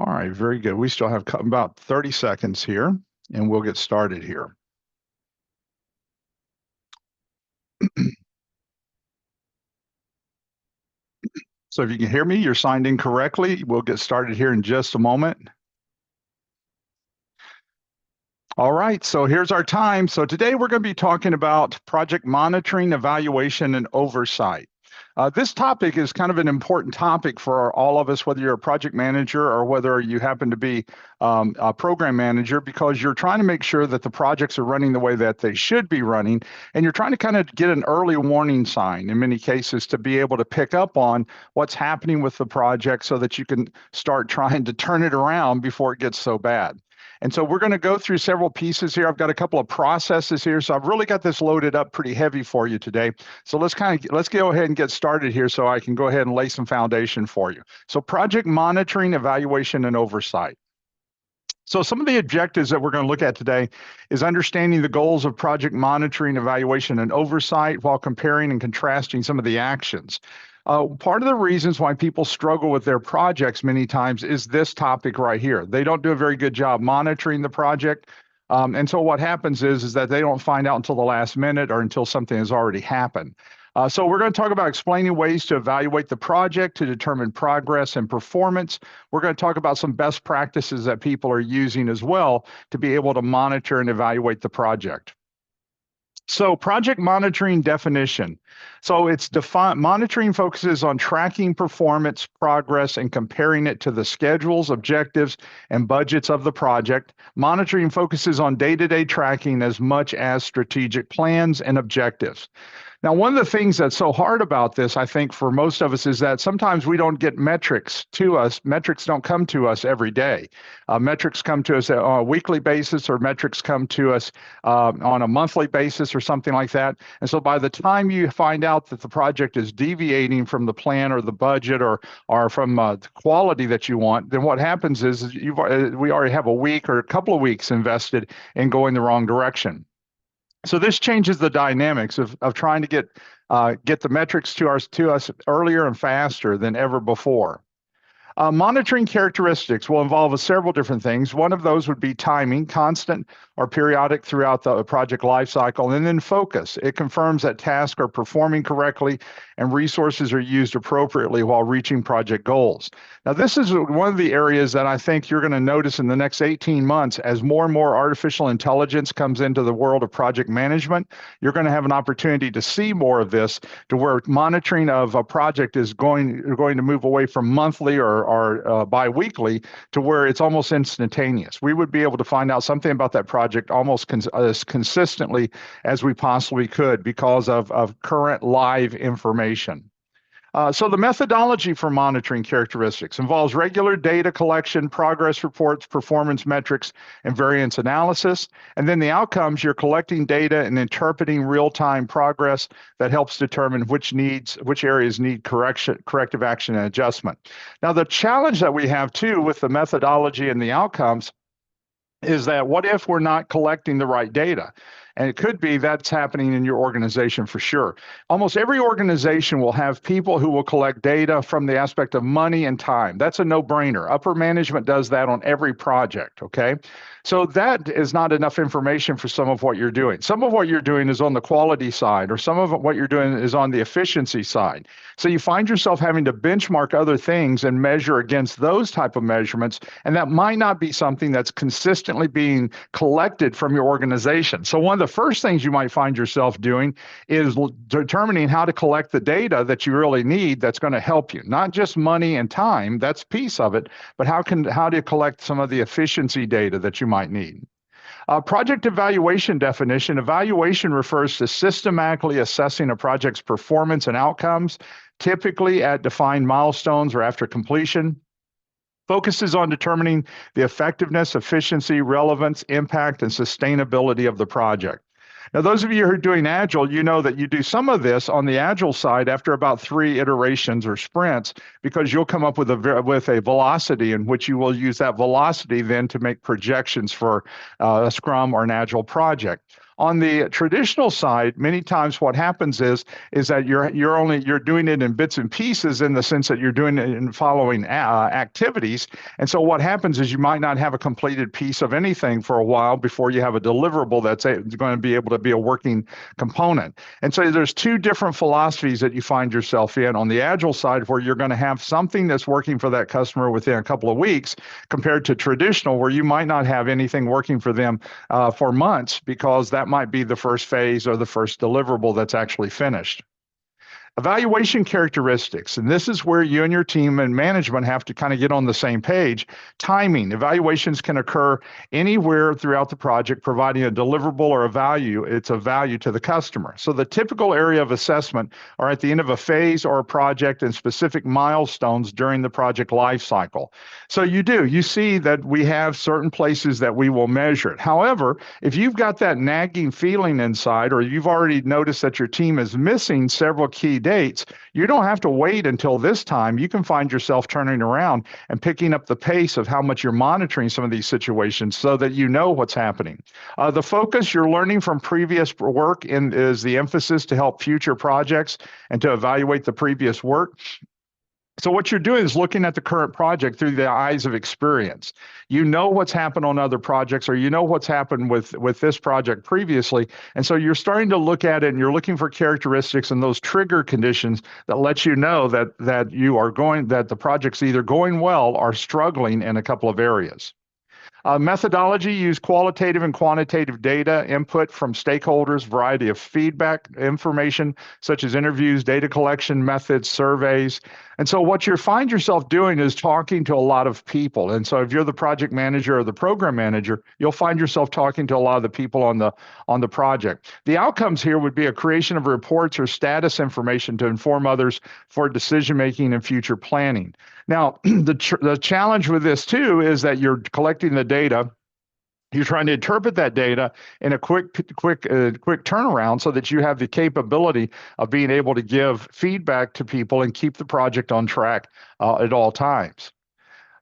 All right, very good. We still have about 30 seconds here, and we'll get started here. So if you can hear me, you're signed in correctly. We'll get started here in just a moment. All right, so here's our time. So today we're going to be talking about project monitoring, evaluation, and oversight. This topic is kind of an important topic for all of us, whether you're a project manager or whether you happen to be a program manager, because you're trying to make sure that the projects are running the way that they should be running. And you're trying to kind of get an early warning sign in many cases to be able to pick up on what's happening with the project so that you can start trying to turn it around before it gets so bad. And so we're going to go through several pieces here. I've got a couple of processes here. So I've really got this loaded up pretty heavy for you today. So let's go ahead and get started here so I can go ahead and lay some foundation for you. So project monitoring, evaluation, and oversight. So some of the objectives that we're going to look at today is understanding the goals of project monitoring, evaluation, and oversight while comparing and contrasting some of the actions. Part of the reasons why people struggle with their projects many times is this topic right here. They don't do a very good job monitoring the project. And so what happens is that they don't find out until the last minute or until something has already happened. So we're going to talk about explaining ways to evaluate the project to determine progress and performance. We're going to talk about some best practices that people are using as well to be able to monitor and evaluate the project. So project monitoring definition. So it's defined, monitoring focuses on tracking performance, progress, and comparing it to the schedules, objectives, and budgets of the project. Monitoring focuses on day-to-day tracking as much as strategic plans and objectives. Now, one of the things that's so hard about this, I think, for most of us is that sometimes we don't get metrics to us. Metrics don't come to us every day. Metrics come to us on a weekly basis, or metrics come to us on a monthly basis or something like that. And so by the time you find out that the project is deviating from the plan or the budget or from the quality that you want, then what happens is we already have a week or a couple of weeks invested in going the wrong direction. So this changes the dynamics of trying to get the metrics to us earlier and faster than ever before. Monitoring characteristics will involve several different things. One of those would be timing, constant or periodic throughout the project lifecycle, and then focus. It confirms that tasks are performing correctly and resources are used appropriately while reaching project goals. Now, this is one of the areas that I think you're going to notice in the next 18 months as more and more artificial intelligence comes into the world of project management. You're going to have an opportunity to see more of this, to where monitoring of a project is going to move away from monthly or bi-weekly to where it's almost instantaneous. We would be able to find out something about that project almost as consistently as we possibly could because of current live information. So the methodology for monitoring characteristics involves regular data collection, progress reports, performance metrics, and variance analysis. And then the outcomes, you're collecting data and interpreting real-time progress that helps determine which areas need corrective action and adjustment. Now, the challenge that we have too with the methodology and the outcomes is that what if we're not collecting the right data? And it could be that's happening in your organization for sure. Almost every organization will have people who will collect data from the aspect of money and time. That's a no-brainer. Upper management does that on every project, okay? So that is not enough information for some of what you're doing. Some of what you're doing is on the quality side, or some of what you're doing is on the efficiency side. So you find yourself having to benchmark other things and measure against those type of measurements, and that might not be something that's consistently being collected from your organization. So one of the first things you might find yourself doing is determining how to collect the data that you really need that's going to help you. Not just money and time, that's a piece of it, but how do you collect some of the efficiency data that you might need? Project evaluation definition. Evaluation refers to systematically assessing a project's performance and outcomes, typically at defined milestones or after completion. Focuses on determining the effectiveness, efficiency, relevance, impact, and sustainability of the project. Now, those of you who are doing Agile, you know that you do some of this on the Agile side after about 3 iterations or sprints, because you'll come up with a velocity in which you will use that velocity then to make projections for a Scrum or an Agile project. On the traditional side, many times what happens is that you're doing it in bits and pieces, in the sense that you're doing it in following activities. And so what happens is you might not have a completed piece of anything for a while before you have a deliverable that's going to be able to be a working component. And so there's two different philosophies that you find yourself in. On the Agile side, where you're going to have something that's working for that customer within a couple of weeks, compared to traditional, where you might not have anything working for them for months, because that might be the first phase or the first deliverable that's actually finished. Evaluation characteristics, and this is where you and your team and management have to kind of get on the same page. Timing. Evaluations can occur anywhere throughout the project, providing a deliverable or a value. It's a value to the customer. So the typical area of assessment are at the end of a phase or a project, and specific milestones during the project life cycle. So you see that we have certain places that we will measure it. However, if you've got that nagging feeling inside, or you've already noticed that your team is missing several key dates, you don't have to wait until this time. You can find yourself turning around and picking up the pace of how much you're monitoring some of these situations, so that you know what's happening. The focus, you're learning from previous work, is the emphasis to help future projects and to evaluate the previous work. So what you're doing is looking at the current project through the eyes of experience. You know what's happened on other projects, or you know what's happened with this project previously. And so you're starting to look at it, and you're looking for characteristics and those trigger conditions that let you know that the project's either going well or struggling in a couple of areas. Methodology, use qualitative and quantitative data input from stakeholders, variety of feedback information, such as interviews, data collection methods, surveys. And so what you find yourself doing is talking to a lot of people. And so if you're the project manager or the program manager, you'll find yourself talking to a lot of the people on the project. The outcomes here would be a creation of reports or status information to inform others for decision-making and future planning. Now, the challenge with this too is that you're collecting the data. You're trying to interpret that data in a quick turnaround, so that you have the capability of being able to give feedback to people and keep the project on track at all times.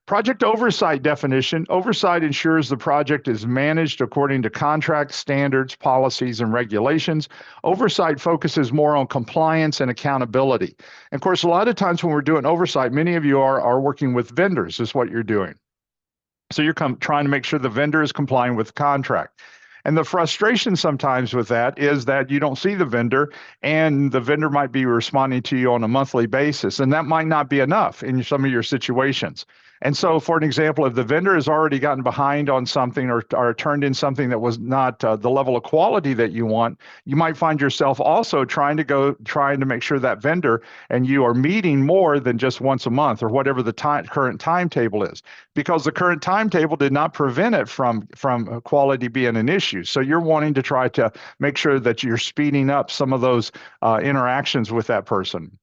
Project oversight definition. Oversight ensures the project is managed according to contract standards, policies, and regulations. Oversight focuses more on compliance and accountability. And of course, a lot of times when we're doing oversight, many of you are working with vendors, is what you're doing. So you're trying to make sure the vendor is complying with the contract. And the frustration sometimes with that is that you don't see the vendor, and the vendor might be responding to you on a monthly basis, and that might not be enough in some of your situations. And so, for an example, if the vendor has already gotten behind on something, or turned in something that was not the level of quality that you want, you might find yourself also trying to make sure that vendor and you are meeting more than just once a month, or whatever the current timetable is, because the current timetable did not prevent it from quality being an issue. So you're wanting to try to make sure that you're speeding up some of those interactions with that person.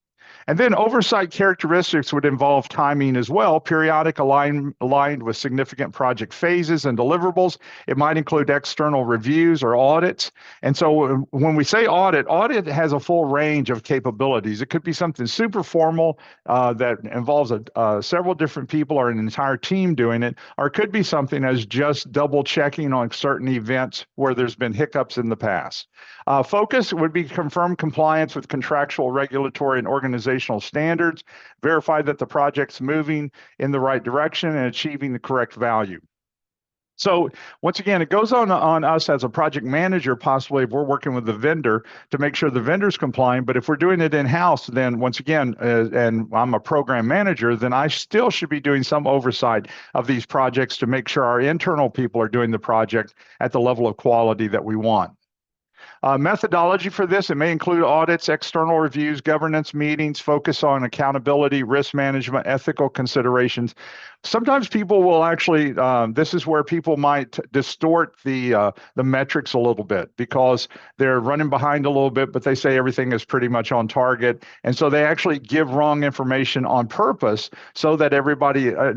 And then oversight characteristics would involve timing as well, periodic aligned with significant project phases and deliverables. It might include external reviews or audits. And so when we say audit has a full range of capabilities. It could be something super formal that involves several different people or an entire team doing it, or it could be something as just double checking on certain events where there's been hiccups in the past. Focus would be confirm compliance with contractual, regulatory, and organizational standards, verify that the project's moving in the right direction and achieving the correct value. So once again, it goes on us as a project manager, possibly if we're working with the vendor, to make sure the vendor's complying. But if we're doing it in-house, then once again, and I'm a program manager, then I still should be doing some oversight of these projects to make sure our internal people are doing the project at the level of quality that we want. Methodology for this, it may include audits, external reviews, governance meetings, focus on accountability, risk management, ethical considerations. Sometimes people will actually, this is where people might distort the metrics a little bit, because they're running behind a little bit, but they say everything is pretty much on target. And so they actually give wrong information on purpose, so that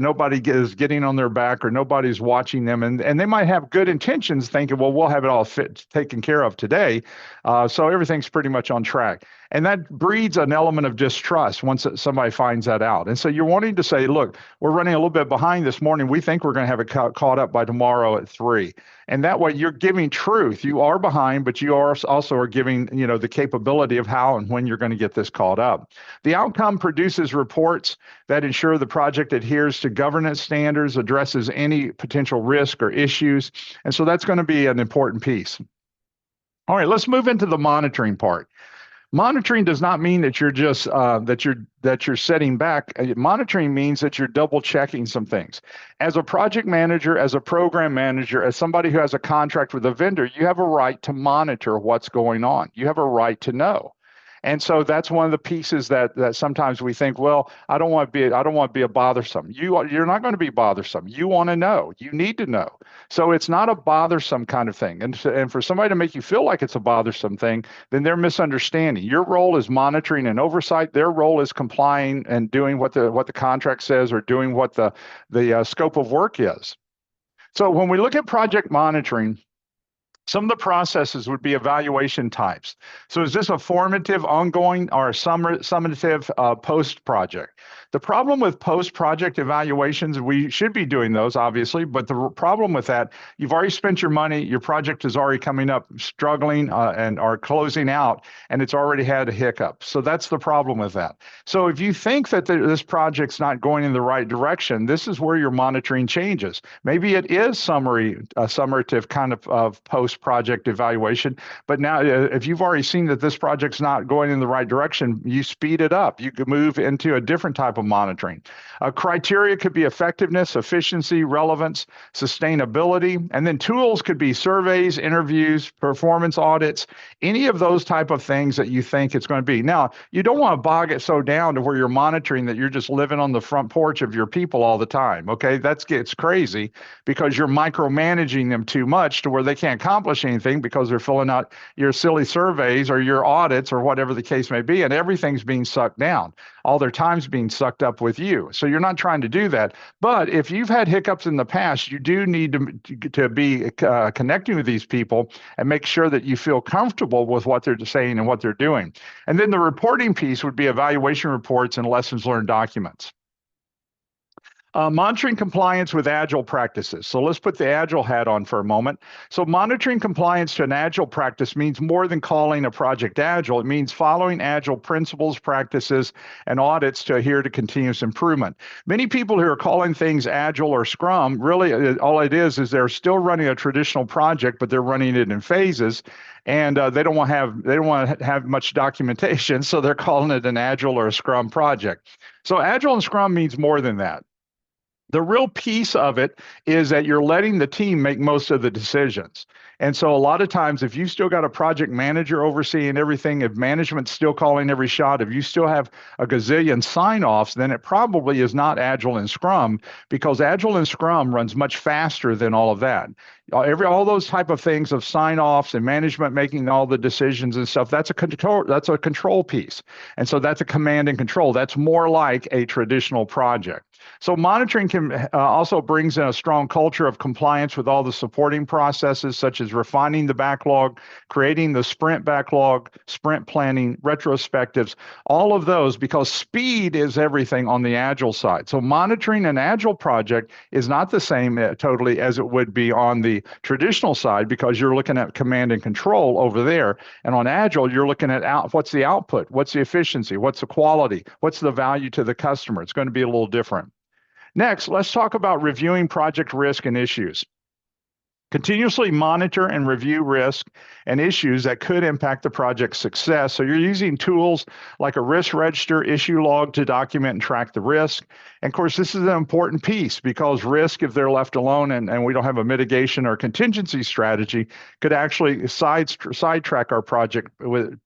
nobody is getting on their back, or nobody's watching them. And they might have good intentions, thinking, well, we'll have it all taken care of today. okay. So everything's pretty much on track. And that breeds an element of distrust once somebody finds that out. And so you're wanting to say, look, we're running a little bit behind this morning. We think we're going to have it caught up by tomorrow at 3. And that way you're giving truth. You are behind, but you are also giving, the capability of how and when you're going to get this caught up. The outcome produces reports that ensure the project adheres to governance standards, addresses any potential risk or issues. And so that's going to be an important piece. All right, let's move into the monitoring part. Monitoring does not mean that you're just that you're setting back. Monitoring means that you're double checking some things. As a project manager, as a program manager, as somebody who has a contract with a vendor, you have a right to monitor what's going on. You have a right to know. And so that's one of the pieces that sometimes we think, well, I don't want to be a bothersome. You're not going to be bothersome. You want to know. You need to know. So it's not a bothersome kind of thing. And for somebody to make you feel like it's a bothersome thing, then they're misunderstanding. Your role is monitoring and oversight. Their role is complying and doing what the contract says, or doing what the scope of work is. So when we look at project monitoring, some of the processes would be evaluation types. So is this a formative, ongoing, or a summative post-project? The problem with post-project evaluations, we should be doing those, obviously, but the problem with that, you've already spent your money, your project is already coming up, struggling and are closing out, and it's already had a hiccup. So that's the problem with that. So if you think that this project's not going in the right direction, this is where your monitoring changes. Maybe it is summative kind of post-project evaluation, but now if you've already seen that this project's not going in the right direction, you speed it up. You could move into a different type of monitoring. Criteria could be effectiveness, efficiency, relevance, sustainability, and then tools could be surveys, interviews, performance audits, any of those type of things that you think it's going to be. Now, you don't want to bog it so down to where you're monitoring that you're just living on the front porch of your people all the time, okay? That gets crazy because you're micromanaging them too much to where they can't accomplish anything because they're filling out your silly surveys or your audits or whatever the case may be, and everything's being sucked down. All their time's being sucked up with you. So you're not trying to do that. But if you've had hiccups in the past, you do need to be connecting with these people and make sure that you feel comfortable with what they're saying and what they're doing. And then the reporting piece would be evaluation reports and lessons learned documents. Monitoring compliance with Agile practices. So let's put the Agile hat on for a moment. So monitoring compliance to an Agile practice means more than calling a project Agile. It means following Agile principles, practices, and audits to adhere to continuous improvement. Many people who are calling things Agile or Scrum, really all it is they're still running a traditional project, but they're running it in phases. And they don't want to have much documentation, so they're calling it an Agile or a Scrum project. So Agile and Scrum means more than that. The real piece of it is that you're letting the team make most of the decisions. And so a lot of times, if you still got a project manager overseeing everything, if management's still calling every shot, if you still have a gazillion sign-offs, then it probably is not Agile and Scrum, because Agile and Scrum runs much faster than all of that. All those type of things of sign-offs and management making all the decisions and stuff, that's a control piece. And so that's a command and control. That's more like a traditional project. So monitoring can also brings in a strong culture of compliance with all the supporting processes, such as refining the backlog, creating the sprint backlog, sprint planning, retrospectives, all of those, because speed is everything on the Agile side. So monitoring an Agile project is not the same totally as it would be on the traditional side, because you're looking at command and control over there. And on Agile, you're looking at what's the output, what's the efficiency, what's the quality, what's the value to the customer. It's going to be a little different. Next, let's talk about reviewing project risk and issues. Continuously monitor and review risk and issues that could impact the project's success. So you're using tools like a risk register, issue log to document and track the risk. And of course, this is an important piece, because risk, if they're left alone and we don't have a mitigation or contingency strategy, could actually sidetrack our project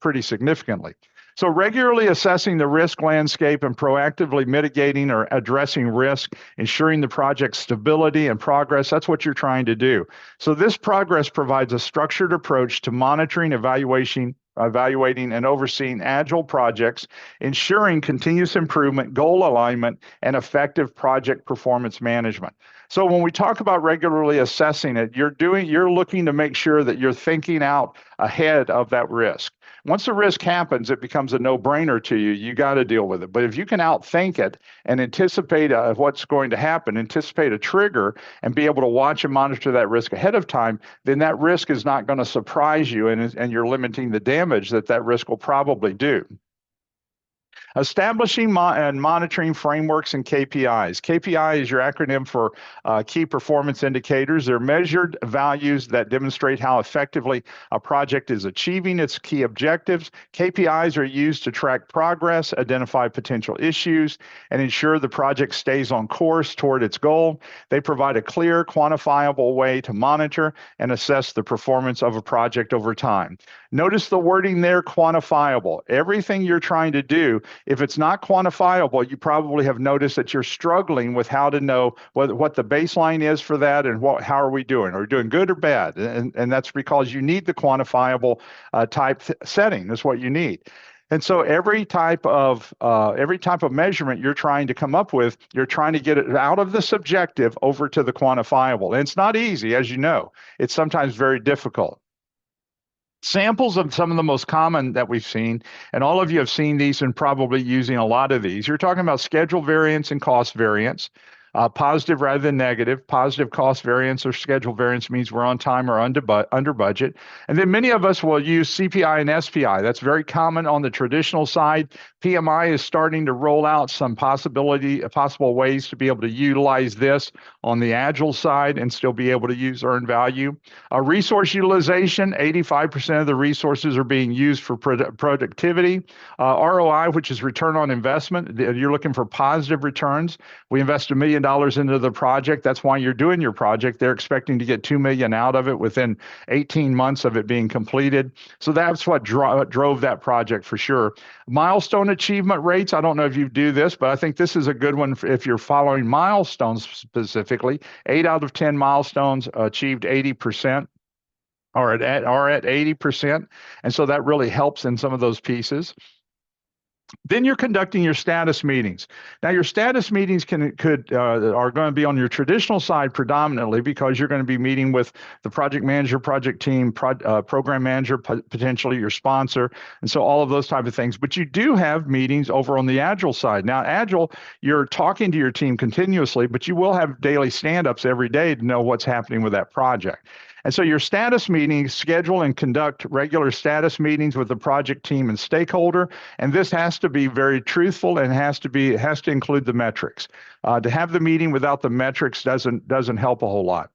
pretty significantly. So regularly assessing the risk landscape and proactively mitigating or addressing risk, ensuring the project's stability and progress, that's what you're trying to do. So this progress provides a structured approach to monitoring, evaluating, evaluating and overseeing agile projects, ensuring continuous improvement, goal alignment, and effective project performance management. So when we talk about regularly assessing it, you're looking to make sure that you're thinking out ahead of that risk. Once the risk happens, it becomes a no-brainer to you. You got to deal with it. But if you can outthink it and anticipate what's going to happen, anticipate a trigger, and be able to watch and monitor that risk ahead of time, then that risk is not going to surprise you, and you're limiting the damage that risk will probably do. Establishing and monitoring frameworks and KPIs. KPI is your acronym for key performance indicators. They're measured values that demonstrate how effectively a project is achieving its key objectives. KPIs are used to track progress, identify potential issues, and ensure the project stays on course toward its goal. They provide a clear, quantifiable way to monitor and assess the performance of a project over time. Notice the wording there, quantifiable. Everything you're trying to do, if it's not quantifiable, you probably have noticed that you're struggling with how to know what the baseline is for that and how are we doing? Are we doing good or bad? And that's because you need the quantifiable type setting. That's what you need. And so every type of measurement you're trying to come up with, you're trying to get it out of the subjective over to the quantifiable. And it's not easy, as you know. It's sometimes very difficult. Samples of some of the most common that we've seen, and all of you have seen these and probably using a lot of these. You're talking about schedule variance and cost variance, positive rather than negative. Positive cost variance or schedule variance means we're on time or under budget. And then many of us will use CPI and SPI. That's very common on the traditional side. PMI is starting to roll out some possible ways to be able to utilize this on the Agile side and still be able to use earned value. Resource utilization, 85% of the resources are being used for productivity. ROI, which is return on investment, you're looking for positive returns. We invest $1 million into the project. That's why you're doing your project. They're expecting to get $2 million out of it within 18 months of it being completed. So that's what drove that project for sure. Milestone achievement rates. I don't know if you do this, but I think this is a good one if you're following milestones specifically. 8 out of 10 milestones achieved 80%. Are at 80%. And so that really helps in some of those pieces. Then you're conducting your status meetings. Now, your status meetings are going to be on your traditional side predominantly because you're going to be meeting with the project manager, project team, program manager, potentially your sponsor, and so all of those type of things. But you do have meetings over on the Agile side. Now, Agile, you're talking to your team continuously, but you will have daily stand-ups every day to know what's happening with that project. And so your status meetings schedule and conduct regular status meetings with the project team and stakeholder. And this has to be very truthful and has to include the metrics. To have the meeting without the metrics doesn't help a whole lot.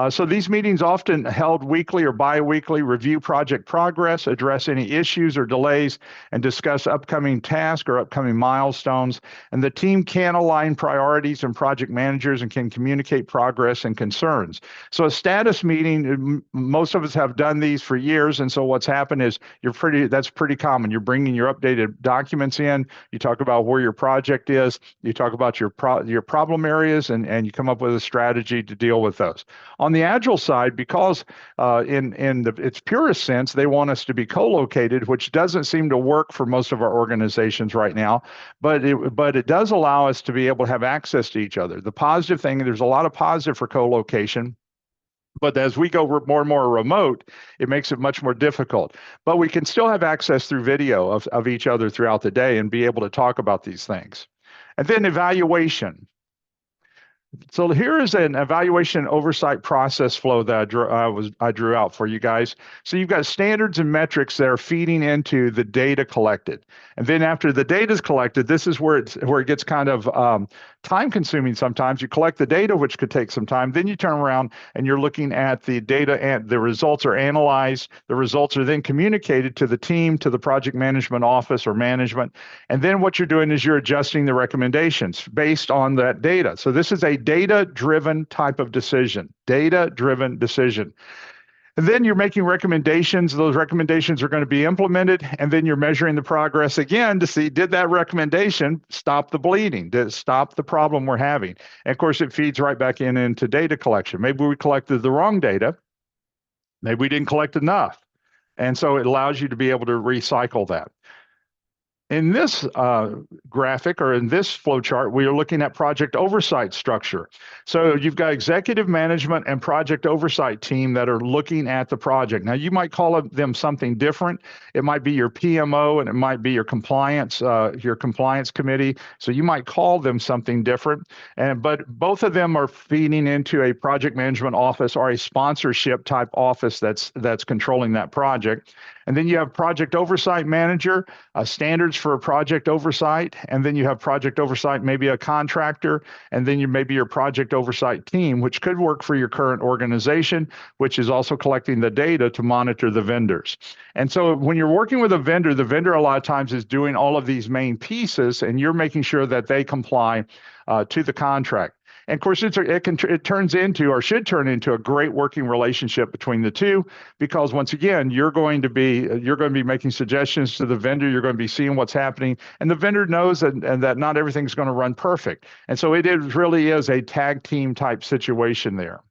So these meetings often held weekly or bi-weekly, review project progress, address any issues or delays, and discuss upcoming tasks or upcoming milestones. And the team can align priorities and project managers and can communicate progress and concerns. So a status meeting, most of us have done these for years. And so what's happened is that's pretty common. You're bringing your updated documents in. You talk about where your project is. You talk about your problem areas, and you come up with a strategy to deal with those. On the Agile side, because in its purest sense, they want us to be co-located, which doesn't seem to work for most of our organizations right now, but it does allow us to be able to have access to each other. The positive thing, there's a lot of positive for co-location, but as we go more and more remote, it makes it much more difficult. But we can still have access through video of each other throughout the day and be able to talk about these things. And then evaluation. So here is an evaluation oversight process flow that I drew out for you guys. So you've got standards and metrics that are feeding into the data collected. And then after the data is collected, this is where it gets kind of time consuming sometimes. You collect the data, which could take some time. Then you turn around and you're looking at the data, and the results are analyzed. The results are then communicated to the team, to the project management office or management. And then what you're doing is you're adjusting the recommendations based on that data. So this is a data-driven type of decision, data-driven decision. And then you're making recommendations. Those recommendations are going to be implemented, and then you're measuring the progress again to see, did that recommendation stop the bleeding? Did it stop the problem we're having? And of course, it feeds right back into data collection. Maybe we collected the wrong data. Maybe we didn't collect enough. And so it allows you to be able to recycle that. In this graphic or in this flow chart, we are looking at project oversight structure. So you've got executive management and project oversight team that are looking at the project. Now, you might call them something different. It might be your PMO and it might be your compliance committee. So you might call them something different. But both of them are feeding into a project management office or a sponsorship type office that's controlling that project. And then you have project oversight manager, standards for project oversight, and then you have project oversight, maybe a contractor, and then maybe your project oversight team, which could work for your current organization, which is also collecting the data to monitor the vendors. And so when you're working with the vendor a lot of times is doing all of these main pieces, and you're making sure that they comply to the contract. And of course, it turns into, or should turn into, a great working relationship between the two, because once again, you're going to be making suggestions to the vendor. You're going to be seeing what's happening, and the vendor knows and that not everything's going to run perfect. And so it really is a tag team type situation there.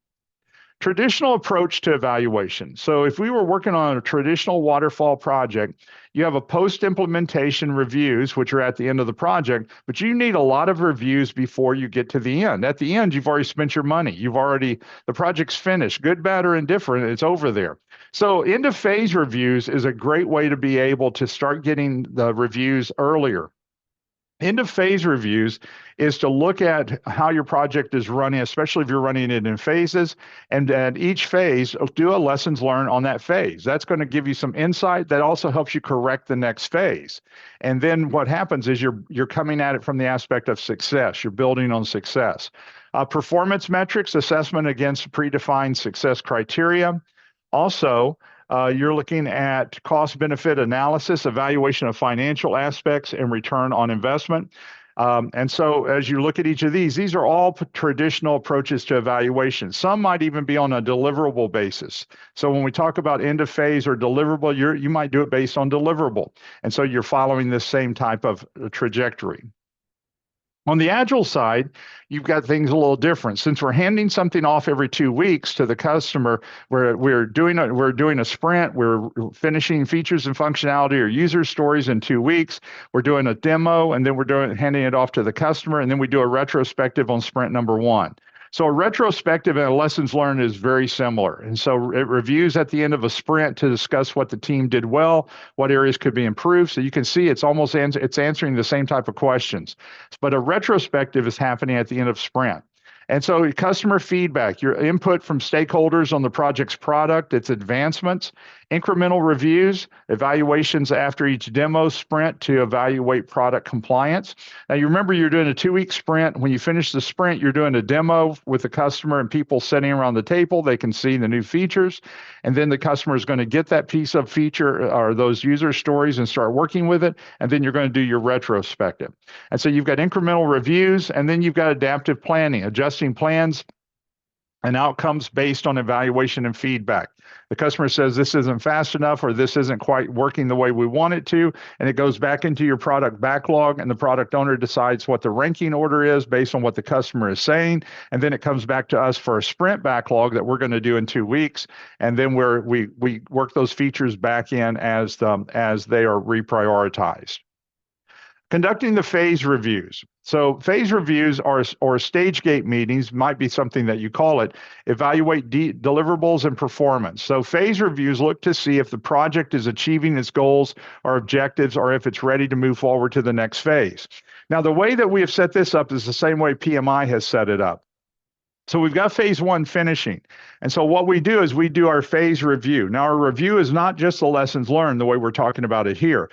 Traditional approach to evaluation. So if we were working on a traditional waterfall project, you have a post-implementation reviews, which are at the end of the project, but you need a lot of reviews before you get to the end. At the end, you've already spent your money. The project's finished, good, bad, or indifferent, it's over there. So end of phase reviews is a great way to be able to start getting the reviews earlier. End of phase reviews is to look at how your project is running, especially if you're running it in phases, and at each phase, do a lessons learned on that phase. That's going to give you some insight that also helps you correct the next phase. And then what happens is you're coming at it from the aspect of success. You're building on success. Performance metrics, assessment against predefined success criteria. Also, you're looking at cost-benefit analysis, evaluation of financial aspects, and return on investment. And so as you look at each of these are all traditional approaches to evaluation. Some might even be on a deliverable basis. So when we talk about end of phase or deliverable, you might do it based on deliverable. And so you're following this same type of trajectory. On the Agile side, you've got things a little different. Since we're handing something off every 2 weeks to the customer, we're doing a sprint, we're finishing features and functionality or user stories in 2 weeks, we're doing a demo, and then we're handing it off to the customer, and then we do a retrospective on sprint number 1. So a retrospective and a lessons learned is very similar. And so it reviews at the end of a sprint to discuss what the team did well, what areas could be improved. So you can see it's answering the same type of questions. But a retrospective is happening at the end of sprint. And so customer feedback, your input from stakeholders on the project's product, its advancements, incremental reviews, evaluations after each demo sprint to evaluate product compliance. Now, you remember you're doing a 2-week sprint. When you finish the sprint, you're doing a demo with the customer and people sitting around the table. They can see the new features. And then the customer is going to get that piece of feature or those user stories and start working with it. And then you're going to do your retrospective. And so you've got incremental reviews, and then you've got adaptive planning, adjusting plans and outcomes based on evaluation and feedback. The customer says this isn't fast enough or this isn't quite working the way we want it to, and it goes back into your product backlog, and the product owner decides what the ranking order is based on what the customer is saying, and then it comes back to us for a sprint backlog that we're going to do in 2 weeks, and then we work those features back in as they are reprioritized. Conducting the phase reviews. So phase reviews or stage gate meetings might be something that you call it, evaluate deliverables and performance. So phase reviews look to see if the project is achieving its goals or objectives or if it's ready to move forward to the next phase. Now, the way that we have set this up is the same way PMI has set it up. So we've got phase 1 finishing. And so what we do is we do our phase review. Now, our review is not just the lessons learned the way we're talking about it here.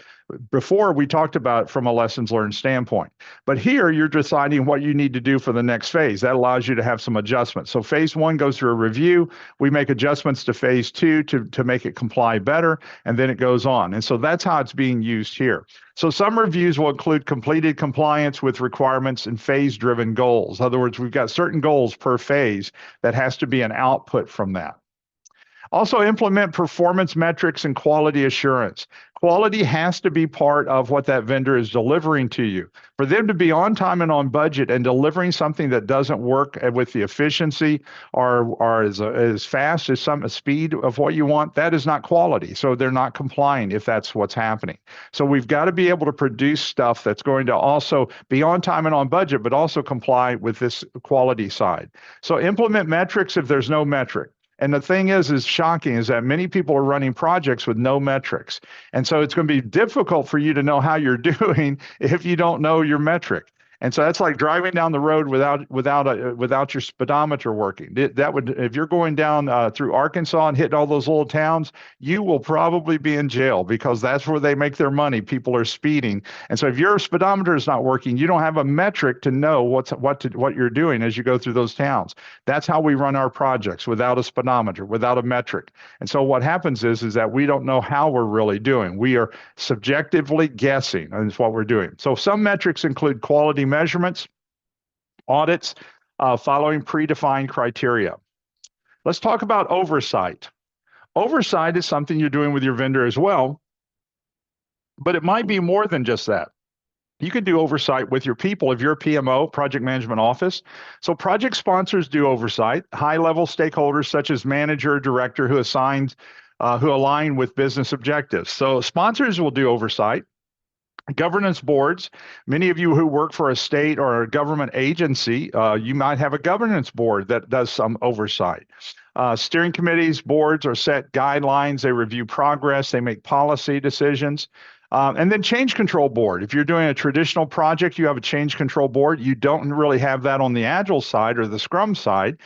Before, we talked about it from a lessons learned standpoint. But here, you're deciding what you need to do for the next phase. That allows you to have some adjustments. So phase 1 goes through a review. We make adjustments to phase 2 to make it comply better, and then it goes on. And so that's how it's being used here. So some reviews will include completed compliance with requirements and phase-driven goals. In other words, we've got certain goals per phase that has to be an output from that. Also, implement performance metrics and quality assurance. Quality has to be part of what that vendor is delivering to you. For them to be on time and on budget and delivering something that doesn't work with the efficiency or as fast as some speed of what you want, that is not quality. So they're not complying if that's what's happening. So we've got to be able to produce stuff that's going to also be on time and on budget, but also comply with this quality side. So implement metrics if there's no metric. And the thing is shocking is that many people are running projects with no metrics. And so it's going to be difficult for you to know how you're doing if you don't know your metric. And so that's like driving down the road without your speedometer working. That would, if you're going down through Arkansas and hitting all those little towns, you will probably be in jail because that's where they make their money. People are speeding, and so if your speedometer is not working, you don't have a metric to know what you're doing as you go through those towns. That's how we run our projects, without a speedometer, without a metric. And so what happens is that we don't know how we're really doing. We are subjectively guessing, and that's what we're doing. So some metrics include quality measurements, audits, following predefined criteria. Let's talk about oversight. Oversight is something you're doing with your vendor as well, but it might be more than just that. You can do oversight with your people if you're a PMO, project management office. So project sponsors do oversight. High-level stakeholders such as manager, director who align with business objectives. So sponsors will do oversight. Governance boards, many of you who work for a state or a government agency, you might have a governance board that does some oversight. Steering committees, boards are set guidelines, they review progress, they make policy decisions. And then change control board. If you're doing a traditional project, you have a change control board. You don't really have that on the Agile side or the Scrum side.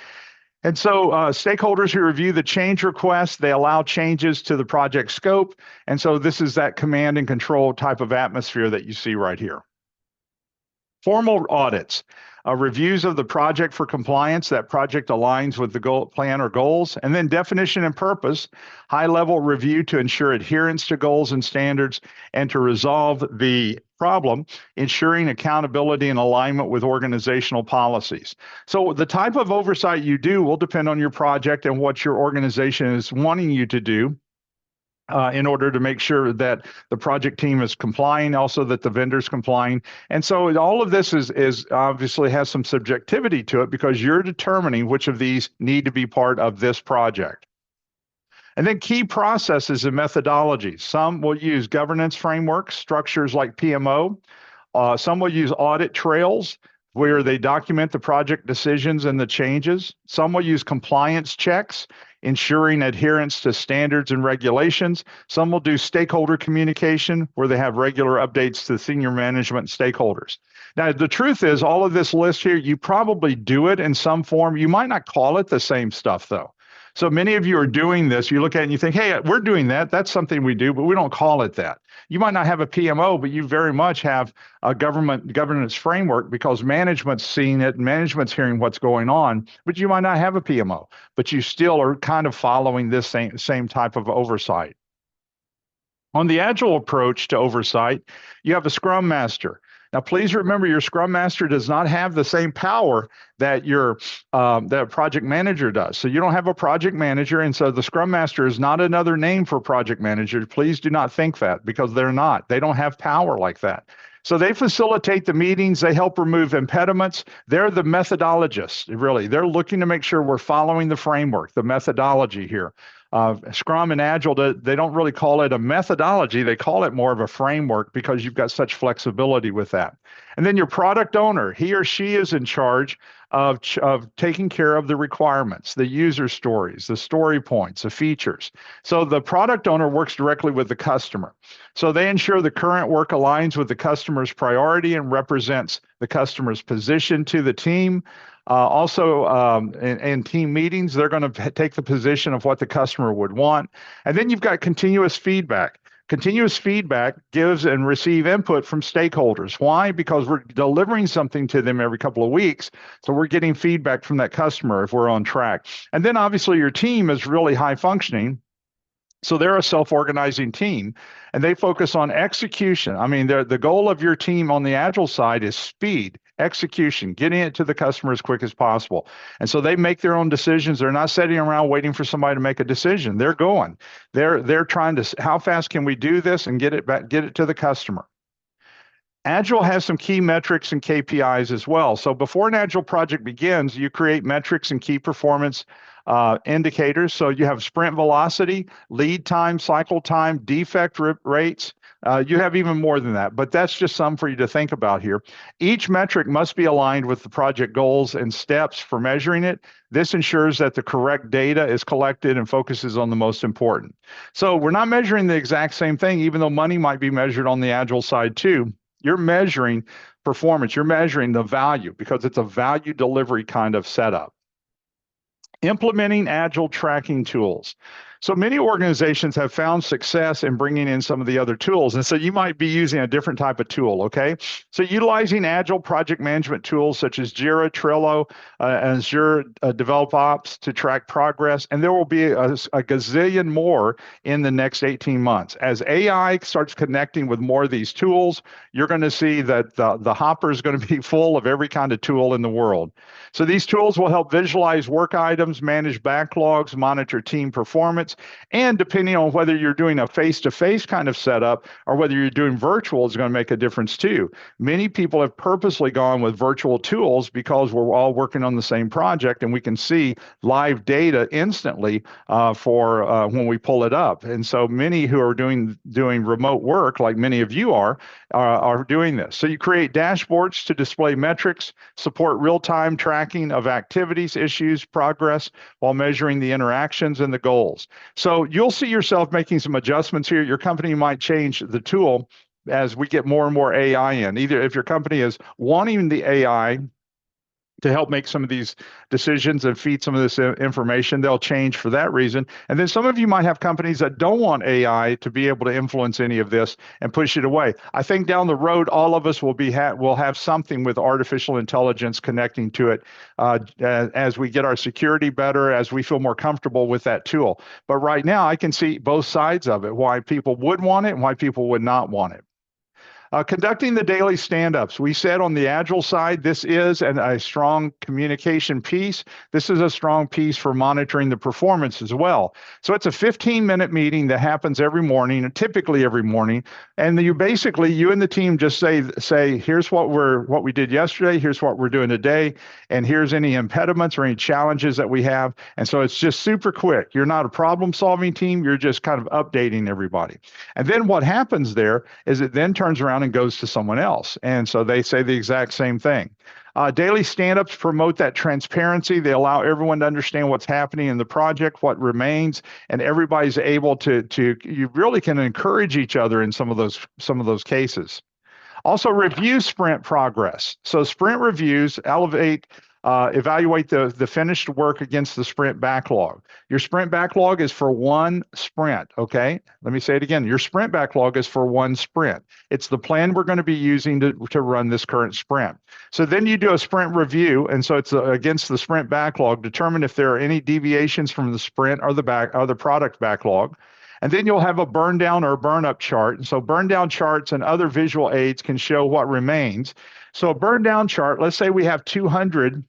And so stakeholders who review the change requests, they allow changes to the project scope. And so this is that command and control type of atmosphere that you see right here. Formal audits, reviews of the project for compliance, that project aligns with the goal, plan or goals, and then definition and purpose, high-level review to ensure adherence to goals and standards and to resolve the problem, ensuring accountability and alignment with organizational policies. So the type of oversight you do will depend on your project and what your organization is wanting you to do. In order to make sure that the project team is complying, also that the vendor's complying. And so all of this is obviously has some subjectivity to it because you're determining which of these need to be part of this project. And then key processes and methodologies. Some will use governance frameworks, structures like PMO. Some will use audit trails where they document the project decisions and the changes. Some will use compliance checks, ensuring adherence to standards and regulations. Some will do stakeholder communication, where they have regular updates to senior management stakeholders. Now, the truth is, all of this list here, you probably do it in some form. You might not call it the same stuff, though. So many of you are doing this. You look at it and you think, hey, we're doing that. That's something we do, but we don't call it that. You might not have a PMO, but you very much have a governance framework because management's seeing it and management's hearing what's going on, but you might not have a PMO, but you still are kind of following this same type of oversight. On the Agile approach to oversight, you have a Scrum Master. Now, please remember, your Scrum Master does not have the same power that your that project manager does. So you don't have a project manager, and so the Scrum Master is not another name for project manager. Please do not think that, because they're not. They don't have power like that. So they facilitate the meetings. They help remove impediments. They're the methodologists, really. They're looking to make sure we're following the framework, the methodology here. Scrum and Agile, they don't really call it a methodology. They call it more of a framework because you've got such flexibility with that. And then your product owner, he or she is in charge of taking care of the requirements, the user stories, the story points, the features. So the product owner works directly with the customer. So they ensure the current work aligns with the customer's priority and represents the customer's position to the team. In team meetings, they're going to take the position of what the customer would want. And then you've got continuous feedback. Continuous feedback gives and receive input from stakeholders. Why? Because we're delivering something to them every couple of weeks. So we're getting feedback from that customer if we're on track. And then obviously your team is really high functioning. So they're a self-organizing team, and they focus on execution. I mean, the goal of your team on the Agile side is speed, execution, getting it to the customer as quick as possible. And so they make their own decisions. They're not sitting around waiting for somebody to make a decision. They're going. They're trying to, how fast can we do this and get it back, get it to the customer. Agile has some key metrics and KPIs as well. So before an Agile project begins, you create metrics and key performance indicators. So you have sprint velocity, lead time, cycle time, defect rates. You have even more than that, but that's just some for you to think about here. Each metric must be aligned with the project goals and steps for measuring it. This ensures that the correct data is collected and focuses on the most important. So we're not measuring the exact same thing, even though money might be measured on the Agile side too. You're measuring performance, you're measuring the value because it's a value delivery kind of setup. Implementing Agile tracking tools. So many organizations have found success in bringing in some of the other tools. And so you might be using a different type of tool, okay? So utilizing Agile project management tools such as Jira, Trello, and Azure DevOps to track progress. And there will be a gazillion more in the next 18 months. As AI starts connecting with more of these tools, you're going to see that the hopper is going to be full of every kind of tool in the world. So these tools will help visualize work items, manage backlogs, monitor team performance, and depending on whether you're doing a face-to-face kind of setup or whether you're doing virtual is going to make a difference too. Many people have purposely gone with virtual tools because we're all working on the same project and we can see live data instantly for when we pull it up. And so many who are doing remote work, like many of you are doing this. So you create dashboards to display metrics, support real-time tracking of activities, issues, progress, while measuring the interactions and the goals. So you'll see yourself making some adjustments here. Your company might change the tool as we get more and more AI in. Either if your company is wanting the AI to help make some of these decisions and feed some of this information, they'll change for that reason. And then some of you might have companies that don't want AI to be able to influence any of this and push it away. I think down the road, all of us will have something with artificial intelligence connecting to it as we get our security better, as we feel more comfortable with that tool. But right now, I can see both sides of it, why people would want it and why people would not want it. Conducting the daily stand-ups. We said on the Agile side, this is a strong communication piece. This is a strong piece for monitoring the performance as well. So it's a 15-minute meeting that happens every morning, typically every morning. And you and the team just say, here's what we did yesterday, here's what we're doing today, and here's any impediments or any challenges that we have. And so it's just super quick. You're not a problem-solving team, you're just kind of updating everybody. And then what happens there is it then turns around and goes to someone else. And so they say the exact same thing. Daily stand-ups promote that transparency. They allow everyone to understand what's happening in the project, what remains, and everybody's able to you really can encourage each other in some of those cases. Also, review sprint progress. So sprint reviews evaluate the finished work against the sprint backlog. Your sprint backlog is for one sprint, okay? Let me say it again. Your sprint backlog is for one sprint. It's the plan we're going to be using to run this current sprint. So then you do a sprint review, and so it's against the sprint backlog, determine if there are any deviations from the sprint or the product backlog. And then you'll have a burn down or a burn up chart. And so burn down charts and other visual aids can show what remains. So a burn down chart, let's say we have 200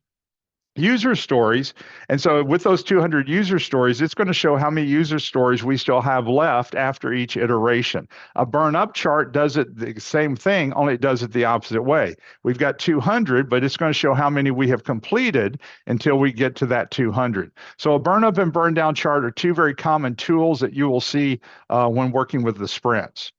user stories. And so with those 200 user stories, it's going to show how many user stories we still have left after each iteration. A burn up chart does it the same thing, only it does it the opposite way. We've got 200, but it's going to show how many we have completed until we get to that 200. So a burn up and burn down chart are two very common tools that you will see when working with the sprints.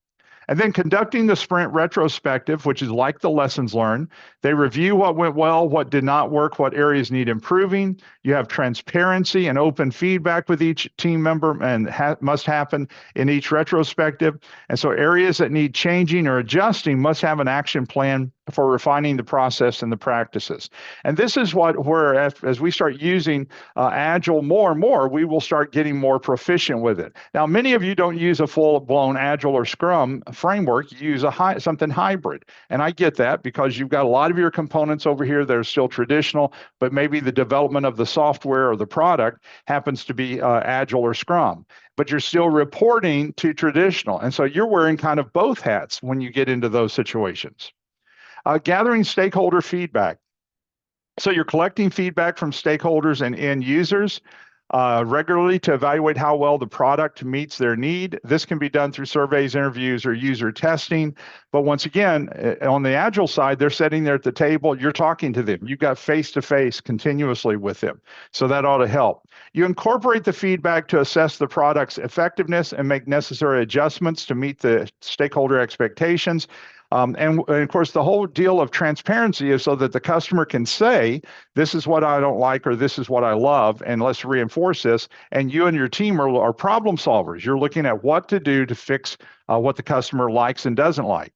And then conducting the sprint retrospective, which is like the lessons learned. They review what went well, what did not work, what areas need improving. You have transparency and open feedback with each team member and must happen in each retrospective. And so areas that need changing or adjusting must have an action plan for refining the process and the practices. And this is where as we start using Agile more and more, we will start getting more proficient with it. Now, many of you don't use a full-blown Agile or Scrum framework. You use something hybrid. And I get that because you've got a lot of your components over here that are still traditional, but maybe the development of the software or the product happens to be Agile or Scrum. But you're still reporting to traditional. And so you're wearing kind of both hats when you get into those situations. Gathering stakeholder feedback. So you're collecting feedback from stakeholders and end users regularly to evaluate how well the product meets their need. This can be done through surveys, interviews, or user testing. But once again, on the Agile side, they're sitting there at the table. You're talking to them. You've got face-to-face continuously with them. So that ought to help. You incorporate the feedback to assess the product's effectiveness and make necessary adjustments to meet the stakeholder expectations. And of course, the whole deal of transparency is so that the customer can say, this is what I don't like, or this is what I love, and let's reinforce this. And you and your team are problem solvers. You're looking at what to do to fix what the customer likes and doesn't like.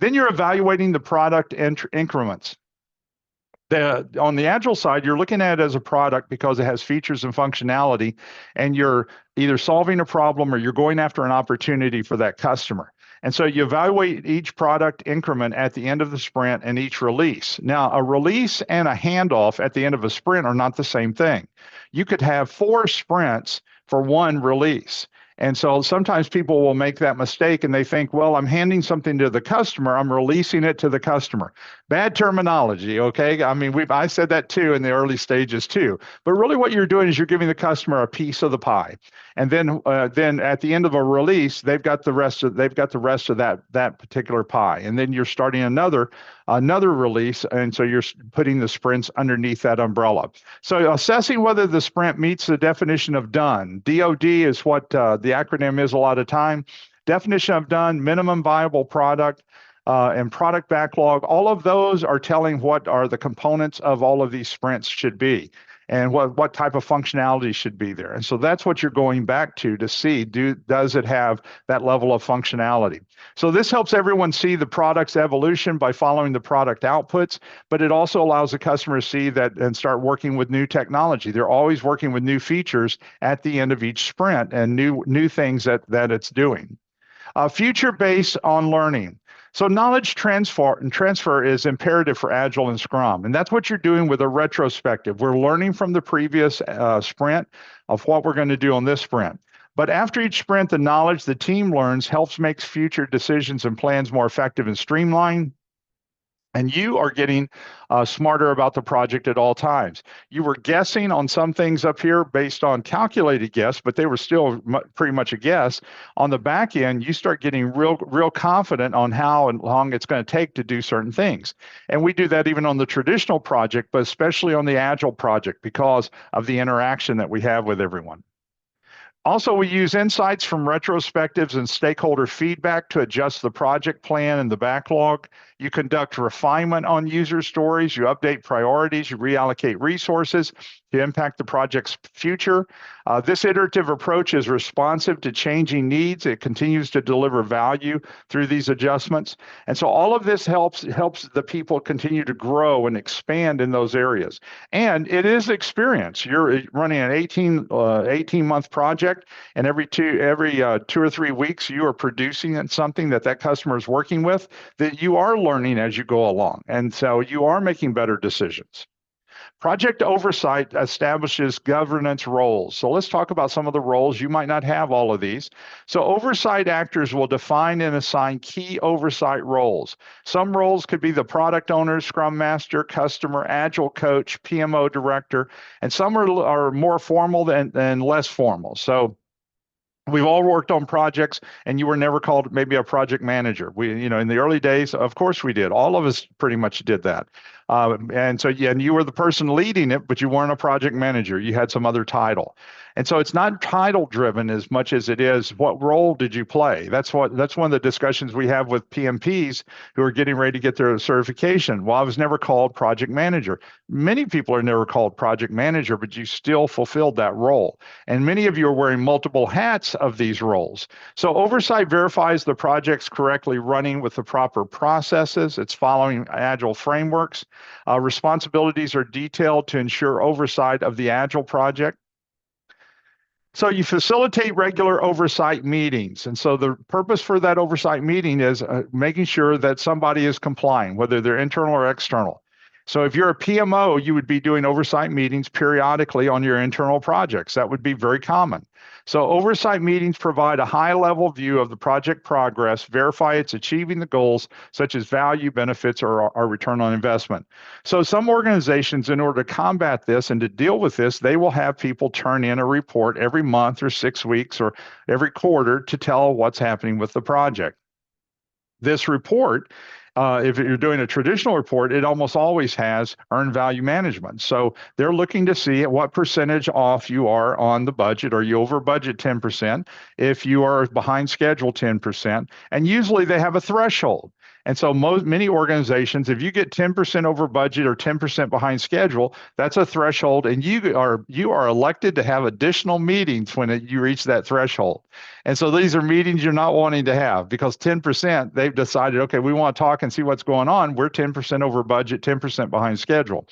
Then you're evaluating the product increments. On the Agile side, you're looking at it as a product because it has features and functionality, and you're either solving a problem or you're going after an opportunity for that customer. And so you evaluate each product increment at the end of the sprint and each release. Now, a release and a handoff at the end of a sprint are not the same thing. You could have 4 sprints for one release. And so sometimes people will make that mistake and they think, well, I'm handing something to the customer, I'm releasing it to the customer. Bad terminology, okay? I mean, I said that too in the early stages too. But really what you're doing is you're giving the customer a piece of the pie. And then at the end of a release, they've got the rest of that particular pie. And then you're starting another release, and so you're putting the sprints underneath that umbrella. So assessing whether the sprint meets the definition of done. DOD is what the acronym is a lot of time. Definition of done, minimum viable product, and product backlog. All of those are telling what are the components of all of these sprints should be, and what type of functionality should be there. And so that's what you're going back to see, does it have that level of functionality? So this helps everyone see the product's evolution by following the product outputs, but it also allows the customer to see that and start working with new technology. They're always working with new features at the end of each sprint and new things that it's doing. Future based on learning. So knowledge transfer is imperative for Agile and Scrum, and that's what you're doing with a retrospective. We're learning from the previous sprint of what we're going to do on this sprint. But after each sprint, the knowledge the team learns helps make future decisions and plans more effective and streamlined. And you are getting smarter about the project at all times. You were guessing on some things up here based on calculated guess, but they were still pretty much a guess. On the back end, you start getting real confident on how long it's going to take to do certain things. And we do that even on the traditional project, but especially on the Agile project because of the interaction that we have with everyone. Also, we use insights from retrospectives and stakeholder feedback to adjust the project plan and the backlog. You conduct refinement on user stories, you update priorities, you reallocate resources to impact the project's future. This iterative approach is responsive to changing needs. It continues to deliver value through these adjustments. And so all of this helps the people continue to grow and expand in those areas. And it is experience. You're running an 18-month project, and every 2 or 3 weeks, you are producing something that customer is working with that you are learning as you go along. And so you are making better decisions. Project oversight establishes governance roles. So let's talk about some of the roles. You might not have all of these. So oversight actors will define and assign key oversight roles. Some roles could be the product owner, scrum master, customer, agile coach, PMO director, and some are more formal than less formal. So we've all worked on projects, and you were never called maybe a project manager. In the early days, of course we did. All of us pretty much did that. And you were the person leading it, but you weren't a project manager. You had some other title. And so it's not title driven as much as it is what role did you play? That's one of the discussions we have with PMPs who are getting ready to get their certification. Well, I was never called project manager. Many people are never called project manager, but you still fulfilled that role. And many of you are wearing multiple hats of these roles. So oversight verifies the project's correctly running with the proper processes. It's following Agile frameworks. Responsibilities are detailed to ensure oversight of the Agile project. So you facilitate regular oversight meetings. And so the purpose for that oversight meeting is making sure that somebody is complying, whether they're internal or external. So if you're a PMO, you would be doing oversight meetings periodically on your internal projects. That would be very common. So oversight meetings provide a high-level view of the project progress, verify it's achieving the goals such as value, benefits, or return on investment. So some organizations, in order to combat this and to deal with this, they will have people turn in a report every month or 6 weeks or every quarter to tell what's happening with the project. This report, if you're doing a traditional report, it almost always has earned value management. So they're looking to see at what percentage off you are on the budget. Are you over budget 10%? If you are behind schedule 10%, and usually they have a threshold. And so many organizations, if you get 10% over budget or 10% behind schedule, that's a threshold, and you are elected to have additional meetings when you reach that threshold. And so these are meetings you're not wanting to have because 10%, they've decided, okay, we want to talk and see what's going on. We're 10% over budget, 10% behind schedule.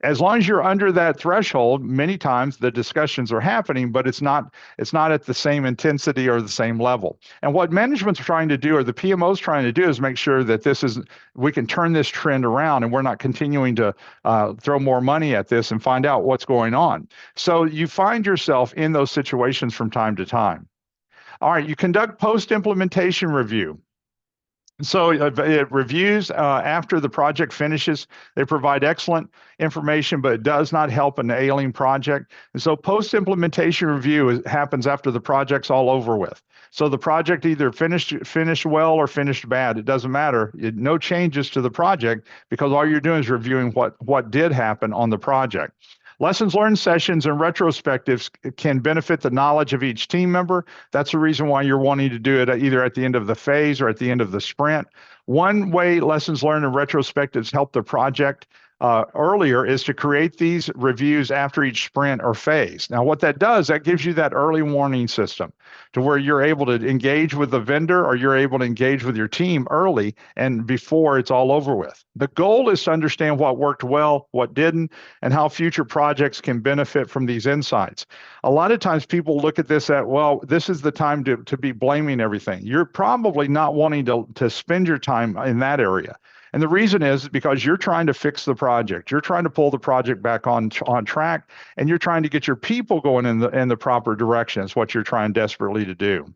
As long as you're under that threshold, many times the discussions are happening, but it's not at the same intensity or the same level. And what management's trying to do, or the PMO's trying to do, is make sure that we can turn this trend around and we're not continuing to throw more money at this and find out what's going on. So you find yourself in those situations from time to time. All right, you conduct post-implementation review. So it reviews after the project finishes. They provide excellent information, but it does not help an ailing project. And so post-implementation review happens after the project's all over with. So the project either finished well or finished bad. It doesn't matter. No changes to the project because all you're doing is reviewing what did happen on the project. Lessons learned sessions and retrospectives can benefit the knowledge of each team member. That's the reason why you're wanting to do it either at the end of the phase or at the end of the sprint. One way lessons learned and retrospectives help the project earlier is to create these reviews after each sprint or phase. Now, what that does, that gives you that early warning system to where you're able to engage with the vendor or you're able to engage with your team early and before it's all over with. The goal is to understand what worked well, what didn't, and how future projects can benefit from these insights. A lot of times people look at this well, this is the time to be blaming everything. You're probably not wanting to spend your time in that area. And the reason is because you're trying to fix the project. You're trying to pull the project back on track, and you're trying to get your people going in the proper direction. Is what you're trying desperately to do.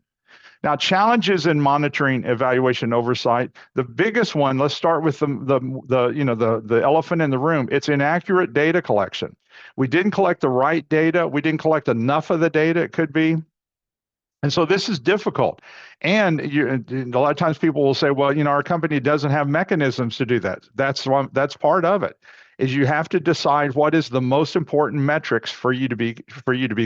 Now, challenges in monitoring, evaluation, oversight. The biggest one. Let's start with the elephant in the room. It's inaccurate data collection. We didn't collect the right data. We didn't collect enough of the data. It could be. And so this is difficult. And a lot of times people will say, well, our company doesn't have mechanisms to do that. That's part of it. Is you have to decide what is the most important metrics for you to be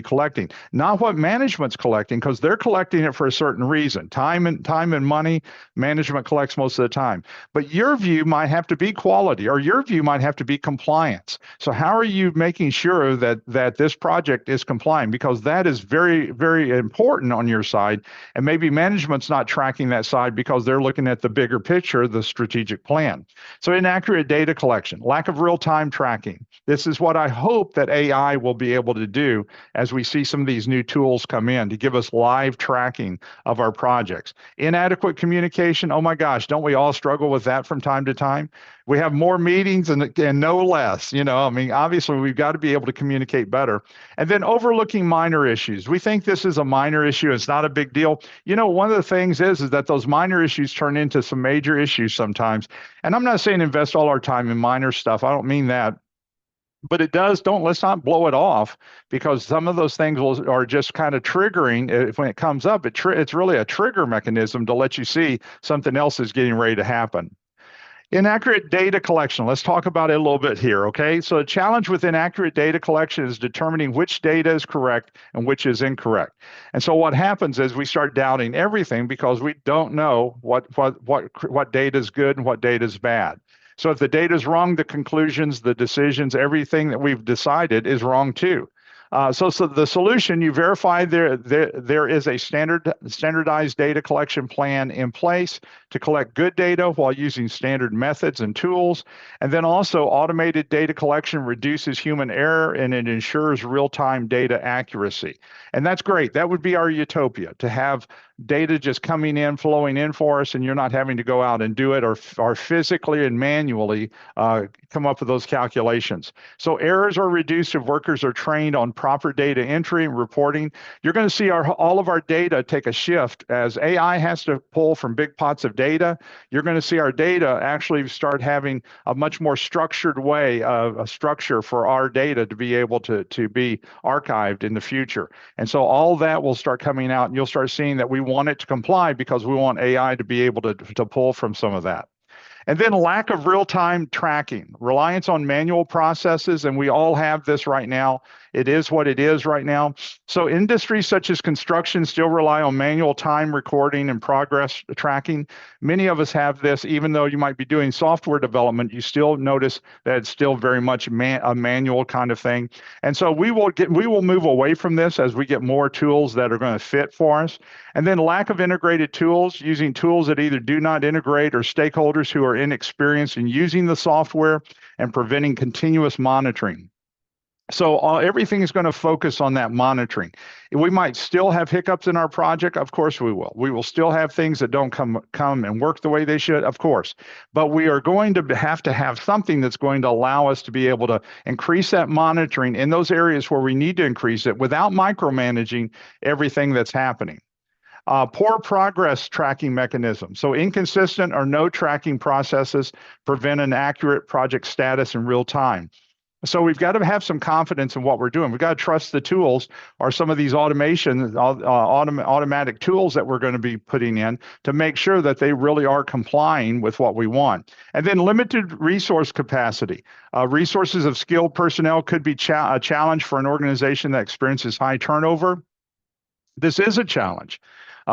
collecting, not what management's collecting, because they're collecting it for a certain reason. Time and money, management collects most of the time. But your view might have to be quality, or your view might have to be compliance. So how are you making sure that this project is compliant? Because that is very, very important on your side. And maybe management's not tracking that side because they're looking at the bigger picture, the strategic plan. So inaccurate data collection, lack of real-time tracking. This is what I hope that AI will be able to do as we see some of these new tools come in to give us live tracking of our projects. Inadequate communication, oh my gosh, don't we all struggle with that from time to time? We have more meetings and no less. Obviously we've got to be able to communicate better. And then overlooking minor issues. We think this is a minor issue. It's not a big deal. One of the things is that those minor issues turn into some major issues sometimes. And I'm not saying invest all our time in minor stuff. I don't mean that. But it does, let's not blow it off, because some of those things are just kind of triggering. When it comes up, it's really a trigger mechanism to let you see something else is getting ready to happen. Inaccurate data collection. Let's talk about it a little bit here, okay? So a challenge with inaccurate data collection is determining which data is correct and which is incorrect. And so what happens is we start doubting everything because we don't know what data is good and what data is bad. So if the data is wrong, the conclusions, the decisions, everything that we've decided is wrong too. So the solution, you verify there is a standardized data collection plan in place to collect good data while using standard methods and tools. And then also automated data collection reduces human error and it ensures real-time data accuracy. And that's great. That would be our utopia, to have data just coming in, flowing in for us, and you're not having to go out and do it or physically and manually come up with those calculations. So errors are reduced if workers are trained on proper data entry and reporting. You're going to see all of our data take a shift as AI has to pull from big pots of data. You're going to see our data actually start having a much more structured way, a structure for our data to be able to be archived in the future. And so all that will start coming out, and you'll start seeing that we want it to comply because we want AI to be able to pull from some of that. And then lack of real-time tracking, reliance on manual processes, and we all have this right now. It is what it is right now. So industries such as construction still rely on manual time recording and progress tracking. Many of us have this, even though you might be doing software development, you still notice that it's still very much a manual kind of thing. And so we will move away from this as we get more tools that are going to fit for us. And then lack of integrated tools, using tools that either do not integrate or stakeholders who are inexperienced in using the software and preventing continuous monitoring. So everything is going to focus on that monitoring. We might still have hiccups in our project. Of course we will. We will still have things that don't come and work the way they should, of course. But we are going to have something that's going to allow us to be able to increase that monitoring in those areas where we need to increase it without micromanaging everything that's happening. Poor progress tracking mechanism. So inconsistent or no tracking processes prevent an accurate project status in real time. So we've got to have some confidence in what we're doing. We've got to trust the tools or some of these automatic tools that we're going to be putting in to make sure that they really are complying with what we want. And then limited resource capacity. Resources of skilled personnel could be a challenge for an organization that experiences high turnover. This is a challenge.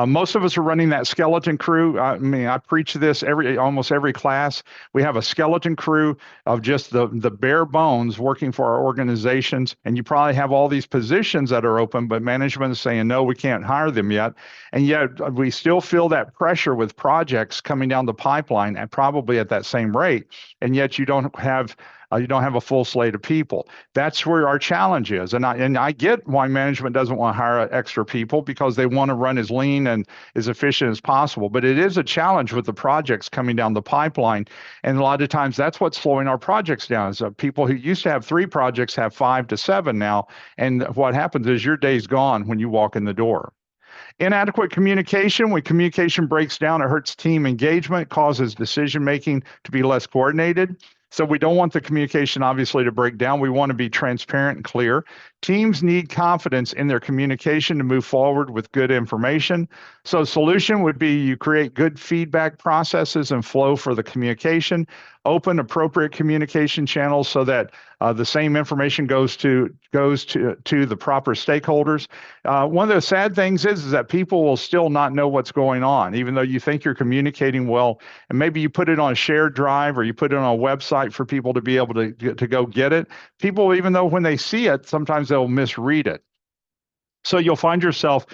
Most of us are running that skeleton crew. I mean, I preach this almost every class. We have a skeleton crew of just the bare bones working for our organizations. And you probably have all these positions that are open, but management is saying, no, we can't hire them yet. And yet we still feel that pressure with projects coming down the pipeline and probably at that same rate. And yet you don't have a full slate of people. That's where our challenge is. And I get why management doesn't want to hire extra people, because they want to run as lean and as efficient as possible. But it is a challenge with the projects coming down the pipeline. And a lot of times that's what's slowing our projects down, is people who used to have 3 projects have 5 to 7 now. And what happens is your day's gone when you walk in the door. Inadequate communication. When communication breaks down, it hurts team engagement, causes decision-making to be less coordinated. So we don't want the communication, obviously, to break down. We want to be transparent and clear. Teams need confidence in their communication to move forward with good information. So solution would be you create good feedback processes and flow for the communication, open appropriate communication channels so that the same information goes to the proper stakeholders. One of the sad things is that people will still not know what's going on, even though you think you're communicating well, and maybe you put it on a shared drive or you put it on a website for people to be able to go get it. People, even though when they see it, sometimes they'll misread it. So you'll find yourself,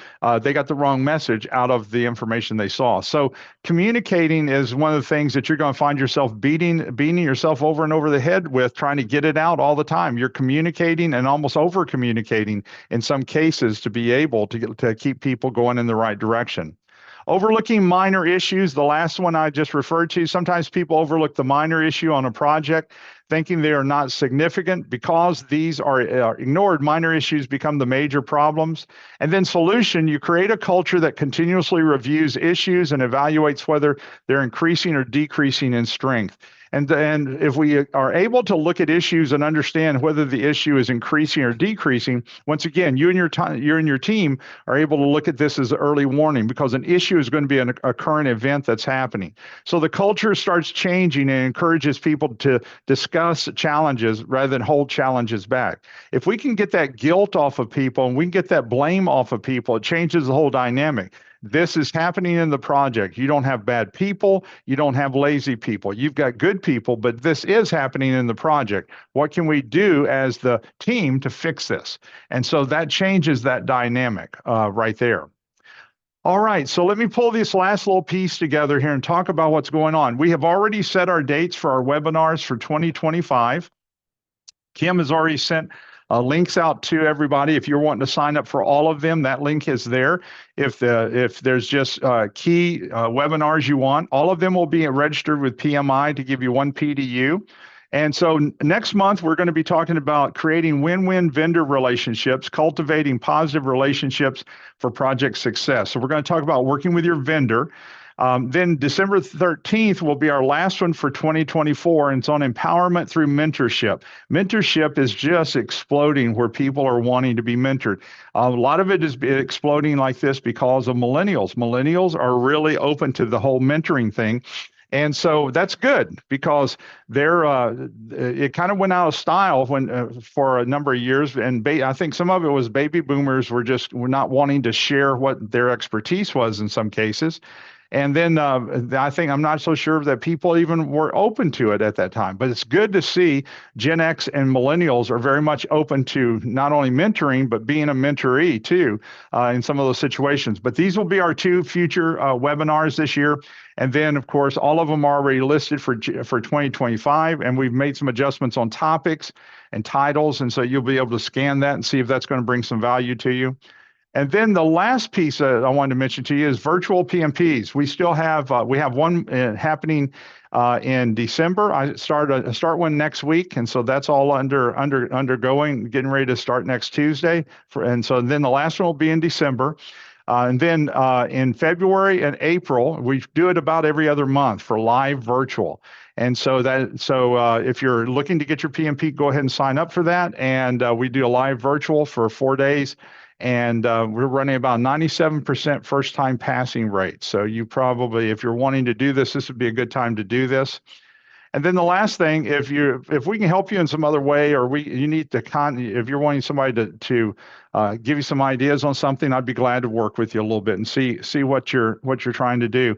they got the wrong message out of the information they saw. So communicating is one of the things that you're going to find yourself beating yourself over and over the head with, trying to get it out all the time. You're communicating and almost over communicating in some cases to be able to keep people going in the right direction. Overlooking minor issues, the last one I just referred to. Sometimes people overlook the minor issue on a project, thinking they are not significant. Because these are ignored, minor issues become the major problems. And then solution, you create a culture that continuously reviews issues and evaluates whether they're increasing or decreasing in strength. And then if we are able to look at issues and understand whether the issue is increasing or decreasing, once again, you and your team are able to look at this as early warning, because an issue is going to be a current event that's happening. So the culture starts changing and encourages people to discuss challenges rather than hold challenges back. If we can get that guilt off of people and we can get that blame off of people, it changes the whole dynamic. This is happening in the project. You don't have bad people. You don't have lazy people. You've got good people, but this is happening in the project. What can we do as the team to fix this? And so that changes that dynamic right there. All right, so let me pull this last little piece together here and talk about what's going on. We have already set our dates for our webinars for 2025. Kim has already sent links out to everybody. If you're wanting to sign up for all of them, that link is there. If there's just key webinars you want, all of them will be registered with PMI to give you one PDU. And so next month, we're going to be talking about creating win-win vendor relationships, cultivating positive relationships for project success. So we're going to talk about working with your vendor. Then December 13th will be our last one for 2024, and it's on empowerment through mentorship. Mentorship is just exploding where people are wanting to be mentored. A lot of it is exploding like this because of millennials. Millennials are really open to the whole mentoring thing. And so that's good because it kind of went out of style for a number of years. And I think some of it was baby boomers were not wanting to share what their expertise was in some cases. And then I'm not so sure that people even were open to it at that time. But it's good to see Gen X and millennials are very much open to not only mentoring, but being a mentoree too in some of those situations. But these will be our two future webinars this year. And then, of course, all of them are already listed for 2025. And we've made some adjustments on topics and titles. And so you'll be able to scan that and see if that's going to bring some value to you. And then the last piece that I wanted to mention to you is virtual PMPs. We still have one happening in December. I start one next week, and so that's all undergoing, getting ready to start next Tuesday. And so then the last one will be in December. And then in February and April, we do it about every other month for live virtual. And so if you're looking to get your PMP, go ahead and sign up for that. And we do a live virtual for 4 days. And we're running about 97% first-time passing rate. So you probably, if you're wanting to do this, this would be a good time to do this. And then the last thing, if we can help you in some other way, or if you're wanting somebody to give you some ideas on something, I'd be glad to work with you a little bit and see what you're trying to do.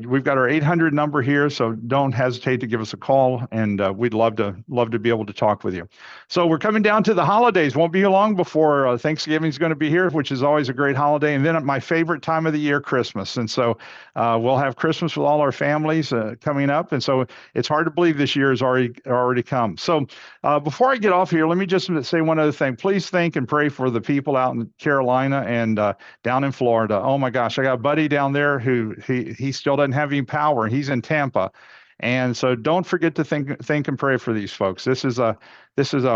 We've got our 800 number here, so don't hesitate to give us a call, and we'd love to be able to talk with you. So we're coming down to the holidays. Won't be long before Thanksgiving is going to be here, which is always a great holiday. And then my favorite time of the year, Christmas. And so we'll have Christmas with all our families coming up. And so it's hard to believe this year has already come. So before I get off here, let me just say one other thing. Please think and pray for the people out in Carolina and down in Florida. Oh my gosh, I got a buddy down there who he still doesn't have any power. He's in Tampa. And so don't forget to think and pray for these folks. This is a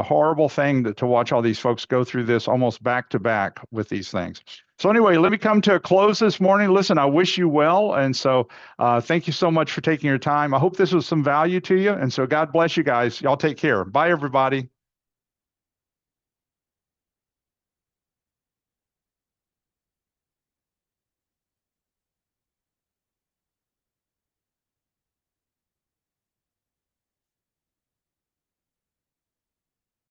horrible thing to watch all these folks go through this almost back to back with these things. So anyway, let me come to a close this morning. Listen, I wish you well. And so thank you so much for taking your time. I hope this was some value to you. And so God bless you guys. Y'all take care. Bye, everybody.